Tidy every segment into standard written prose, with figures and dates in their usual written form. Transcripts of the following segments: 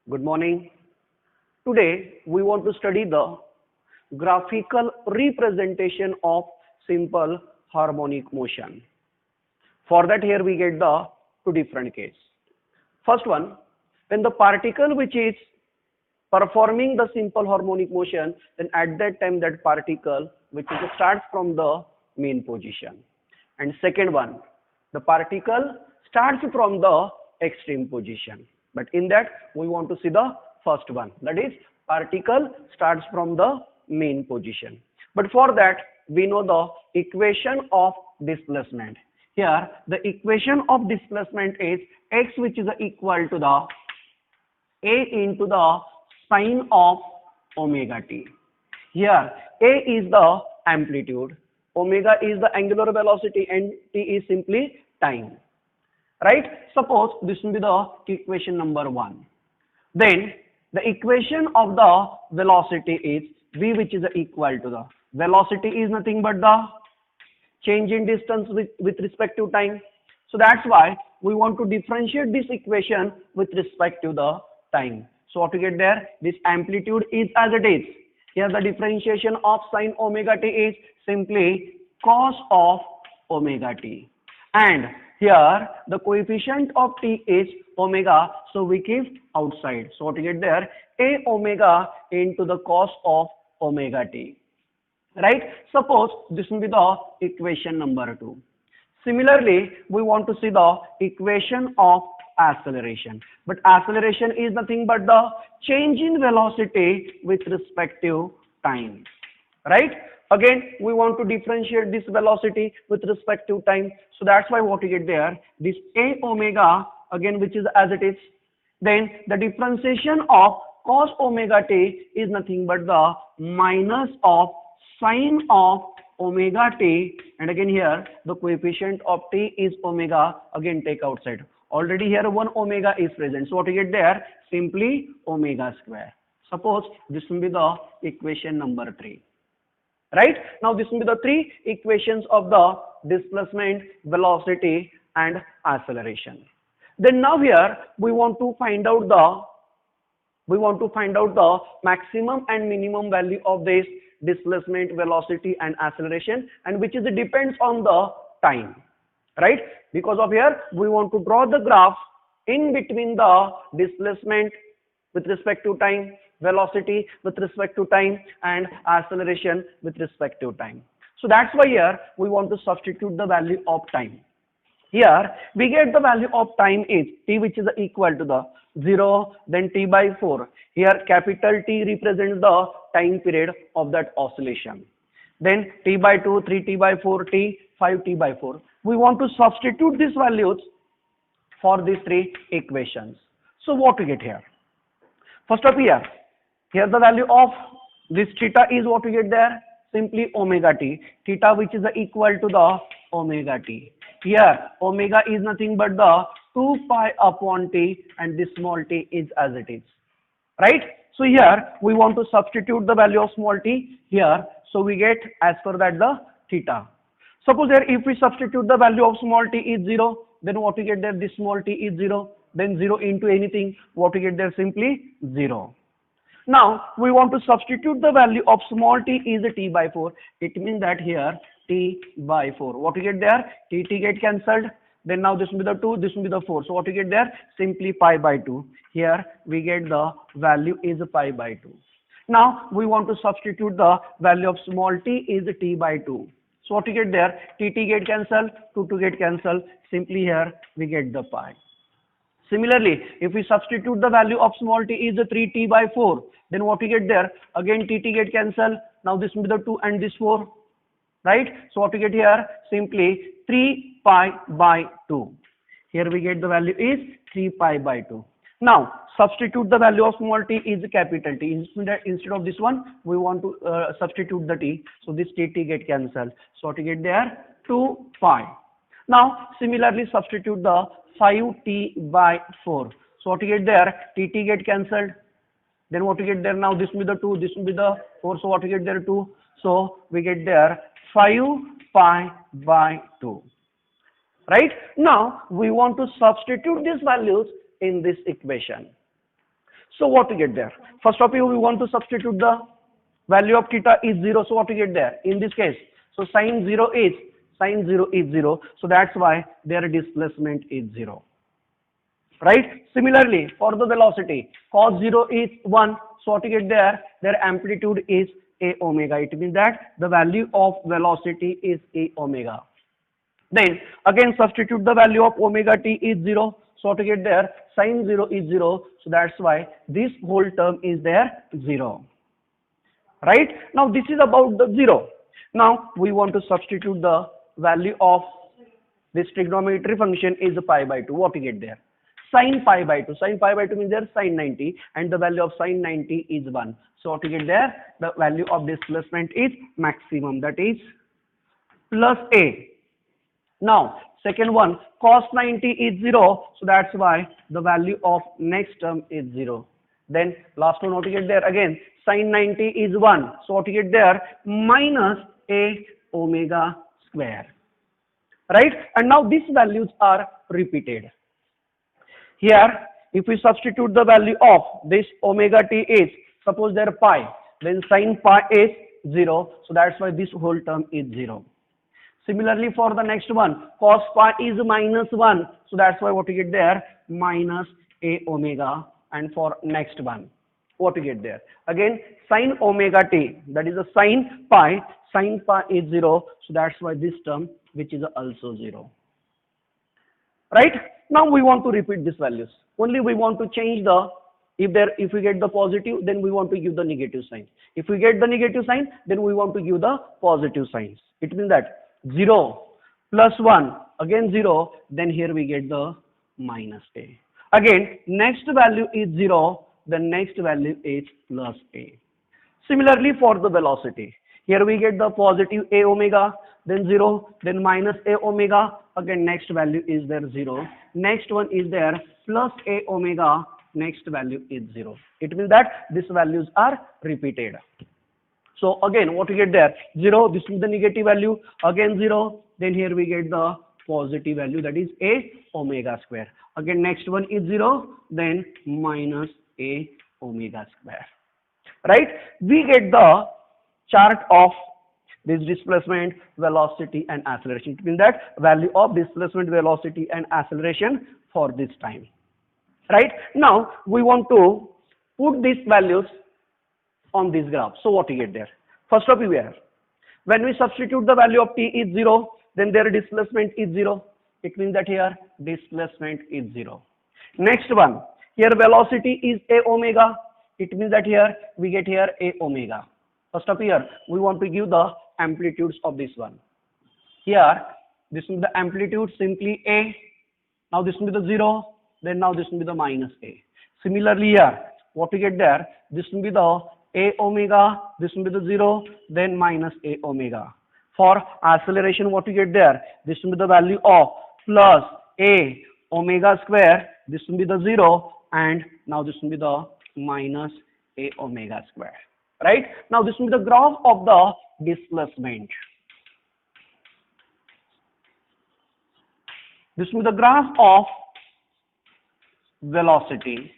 Good morning. Today we want to study the graphical representation of simple harmonic motion. For that, here we get the two different cases. First one, when the particle which is performing the simple harmonic motion, then at that time that particle which is starts from the mean position. And second one, the particle starts from the extreme position. But in that we want to see the first one, that is particle starts from the mean position. But for that we know the equation of displacement. Here the equation of displacement is x, which is equal to the a into the sine of omega t. Here a is the amplitude, omega is the angular velocity, and t is simply time. Right? Suppose this will be the equation number 1. Then the equation of the velocity is v, which is equal to the velocity is nothing but the change in distance with respect to time. So that's why we want to differentiate this equation with respect to the time. So what to get there? This amplitude is as it is. Here the differentiation of sine omega t is simply cos of omega t. And here the coefficient of t is omega, so we keep outside. So what to get there? A omega into the cos of omega t. Right? Suppose this will be the equation number 2. Similarly, we want to see the equation of acceleration. But acceleration is nothing but the change in velocity with respect to time. Right? Again, we want to differentiate this velocity with respect to time. So that's why what you get there, this a omega, again, which is as it is. Then the differentiation of cos omega t is nothing but the minus of sine of omega t, and again here the coefficient of t is omega, again take outside. Already here one omega is present, so what you get there? Simply omega square. Suppose this will be the equation number 3. Right? Now this will be the 3 equations of the displacement, velocity and acceleration. Then now here we want to find out the maximum and minimum value of this displacement, velocity and acceleration, and which is depends on the time. Right? Because of here we want to draw the graph in between the displacement with respect to time, velocity with respect to time and acceleration with respect to time. So that's why here we want to substitute the value of time. Here we get the value of time is t, which is equal to the 0, then t by 4. Here capital T represents the time period of that oscillation. Then t by 2, 3t by 4, t, 5t by 4. We want to substitute these values for these 3 equations. So what we get here? First up here the value of this theta is what we get there? Simply omega t. Theta, which is equal to the omega t. Here omega is nothing but the 2 pi upon t, and this small t is as it is. Right? So here we want to substitute the value of small t here. So we get as per that the theta. Suppose here if we substitute the value of small t is 0, then what we get there? This small t is 0. Then 0 into anything, what we get there? Simply 0. Now we want to substitute the value of small t is t by 4. It means that here t by 4. What we get there? T get cancelled. Then now this will be the 2, this will be the 4. So what we get there? Simply pi by 2. Here we get the value is pi by 2. Now we want to substitute the value of small t is t by 2. So what we get there? T get cancelled, 2 get cancelled. Simply here we get the pi. Similarly, if we substitute the value of small t is 3t by 4, then what we get there? Again t get cancelled. Now this will be the 2 and this 4. Right? So what we get here? Simply 3 pi by 2. Here we get the value is 3 pi by 2. Now substitute the value of small t is capital T. Instead of this one, we want to substitute the t. So this t get cancelled. So what we get there? 2 pi. Now similarly substitute the 5t by 4. So what you get there? T get cancelled. Then what you get there? Now this will be the 2, this will be the 4. So what you get there? 2. So we get there 5 pi by 2. right? Now we want to substitute these values in this equation. So what to get there? First of all, we want to substitute the value of theta is 0. So what to get there? In this case, so sine 0 is 0. So that's why their displacement is 0. Right? Similarly, for the velocity, cos 0 is 1. So what to get there? Their amplitude is a omega. It means that the value of velocity is a omega. Then again substitute the value of omega t is 0. So to get there, sine 0 is 0. So that's why this whole term is there 0. Right? Now this is about the 0. Now we want to substitute the value of this trigonometry function is pi by 2. What to get there? Sine pi by 2. Sine pi by 2 means there sine 90 and the value of sine 90 is 1. So what to get there? The value of displacement is maximum, that is plus a. Now second one, cos 90 is 0. So that's why the value of next term is 0. Then last one, what to get there? Again sine 90 is 1. So what to get there? Minus a omega square. Right? And now these values are repeated. Here, if we substitute the value of this omega t is, suppose there pi, then sin pi is 0. So that's why this whole term is 0. Similarly, for the next one, cos pi is minus 1. So that's why what you get there? Minus a omega. And for next one, what you get there? Again, sin omega t, that is a sin pi is 0. So that's why this term, which is also 0. Right? Now we want to repeat these values. Only we want to change the, if we get the positive, then we want to give the negative sign. If we get the negative sign, then we want to give the positive signs. It means that 0 plus 1, again 0, then here we get the minus a. Again, next value is 0, the next value is plus a. Similarly for the velocity, here we get the positive a omega, then 0, then minus a omega, again next value is there 0. Next one is there plus a omega, next value is 0. It means that these values are repeated. So again, what we get there? 0, this is the negative value, again 0, then here we get the positive value, that is a omega square. Again next one is 0, then minus a omega square. Right? We get the chart of this displacement, velocity and acceleration. It means that value of displacement, velocity and acceleration for this time. Right? Now we want to put these values on this graph. So what we get there? First of all, when we substitute the value of t is 0, then their displacement is 0. It means that here displacement is 0. Next one, here velocity is a omega. It means that here we get here a omega. First of here, we want to give the amplitudes of this one. Here, this will be the amplitude simply a. Now this will be the 0. Then now this will be the minus a. Similarly here, what we get there? This will be the a omega. This will be the 0. Then minus a omega. For acceleration, what we get there? This will be the value of plus a omega square. This will be the 0. And now this will be the minus a omega square. Right? Now this will be the graph of the displacement. This will be the graph of velocity.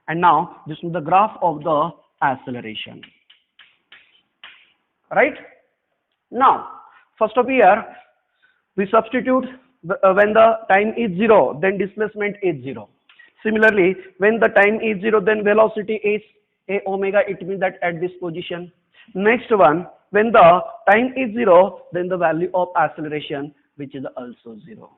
And now this will be the graph of the acceleration. Right? Now, first of here, we substitute when the time is 0, then displacement is 0. Similarly, when the time is 0, then velocity is a omega. It means that at this position. Next one, when the time is 0, then the value of acceleration, which is also 0.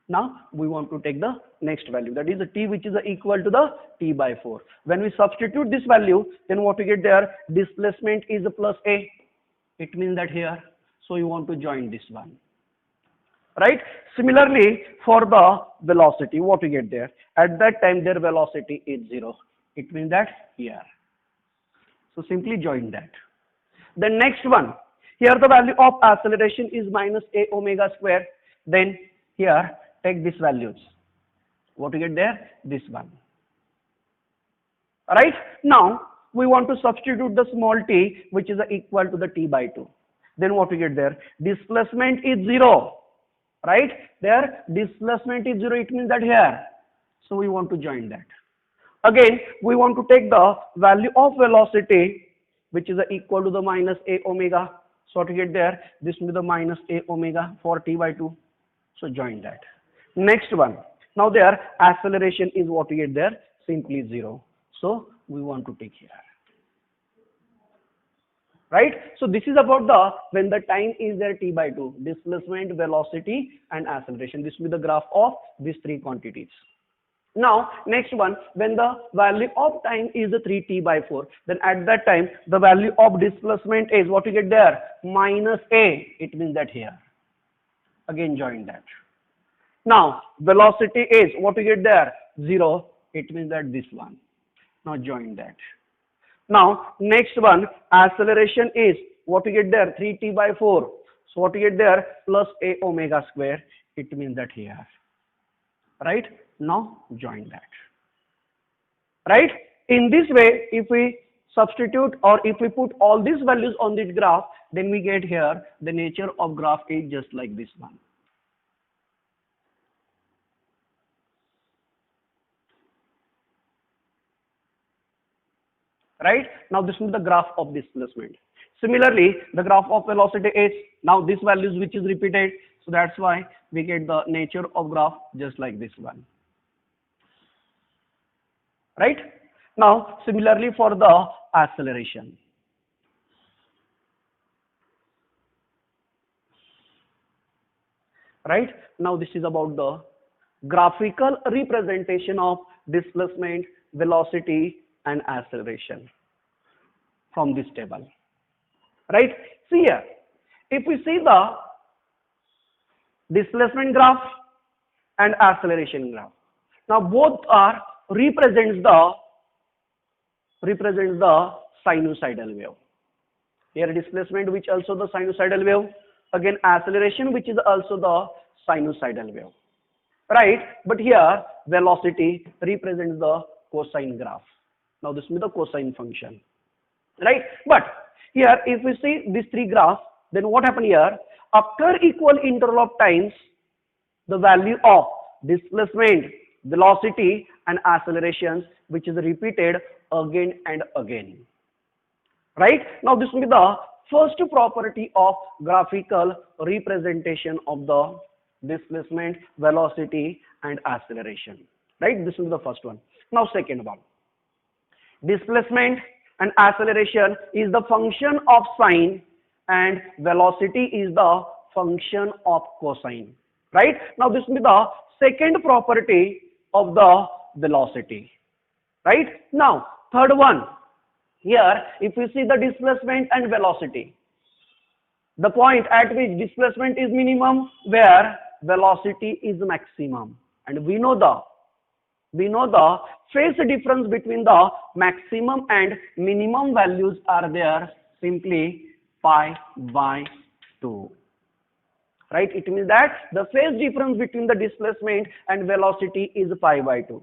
Now we want to take the next value, that is the t, which is equal to the t by 4. When we substitute this value, then what we get there? Displacement is plus a. It means that here, so you want to join this one. Right? Similarly, for the velocity, what we get there? At that time, their velocity is 0. It means that here. So simply join that. The next one, here the value of acceleration is minus a omega square. Then here, take these values. What we get there? This one. Right? Now, we want to substitute the small t, which is equal to the t by 2. Then what we get there? Displacement is 0. right? There displacement is 0, it means that here. So we want to join that. Again, we want to take the value of velocity, which is equal to the minus a omega. So to get there, this will be the minus a omega for t by 2. So join that. Next one. Now there, acceleration is what we get there, simply 0. So we want to take here. Right? So this is about the, when the time is there t by 2, displacement, velocity and acceleration. This will be the graph of these three quantities. Now, next one, when the value of time is 3t by 4, then at that time, the value of displacement is what you get there, minus a, it means that here. Again, join that. Now, velocity is what you get there, 0, it means that this one. Now, join that. Now, next one, acceleration is what you get there, 3t by 4. So, what you get there, plus a omega square, it means that here. Right? Now join that. Right? In this way, if we substitute or if we put all these values on this graph, then we get here the nature of graph is just like this one. Right? Now this is the graph of displacement. Similarly, the graph of velocity is now this values which is repeated. So that's why we get the nature of graph just like this one. Right? Now, similarly for the acceleration. Right? Now, this is about the graphical representation of displacement, velocity and acceleration from this table. Right? See here, if we see the displacement graph and acceleration graph. Now, both are represents the sinusoidal wave. Here displacement which also the sinusoidal wave, again acceleration which is also the sinusoidal wave, right? But here velocity represents the cosine graph. Now this is the cosine function, right? But here if we see these three graphs, then what happened here? After equal interval of times, the value of displacement, velocity and accelerations which is repeated again and again. Right? Now this will be the first property of graphical representation of the displacement, velocity and acceleration. Right? This will be the first one. Now second one. Displacement and acceleration is the function of sine and velocity is the function of cosine. Right? Now this will be the second property of the velocity. Right? Now third one, here if we see the displacement and velocity, the point at which displacement is minimum, where velocity is maximum, and we know the phase difference between the maximum and minimum values are there, simply pi by 2. Right? It means that the phase difference between the displacement and velocity is pi by 2.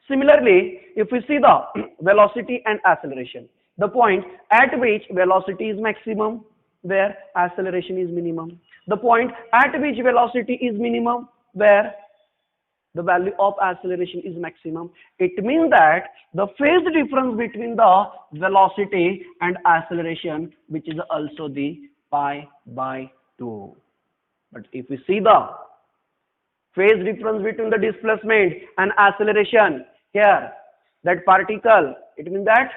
Similarly, if we see the velocity and acceleration, the point at which velocity is maximum, where acceleration is minimum. The point at which velocity is minimum, where the value of acceleration is maximum. It means that the phase difference between the velocity and acceleration, which is also the pi by 2. But if we see the phase difference between the displacement and acceleration, here that particle, it means that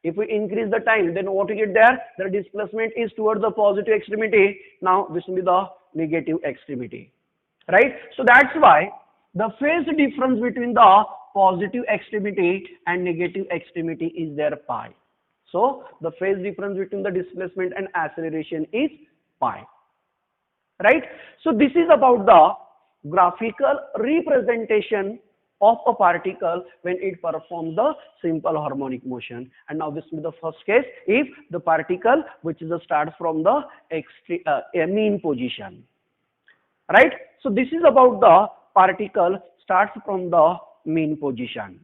if we increase the time, then what we get there, the displacement is towards the positive extremity. Now this will be the negative extremity. Right? So that's why the phase difference between the positive extremity and negative extremity is there pi. So the phase difference between the displacement and acceleration is pi. Right? So this is about the graphical representation of a particle when it performs the simple harmonic motion. And now this will be the first case if the particle which is starts from the mean position. Right? So this is about the particle starts from the mean position.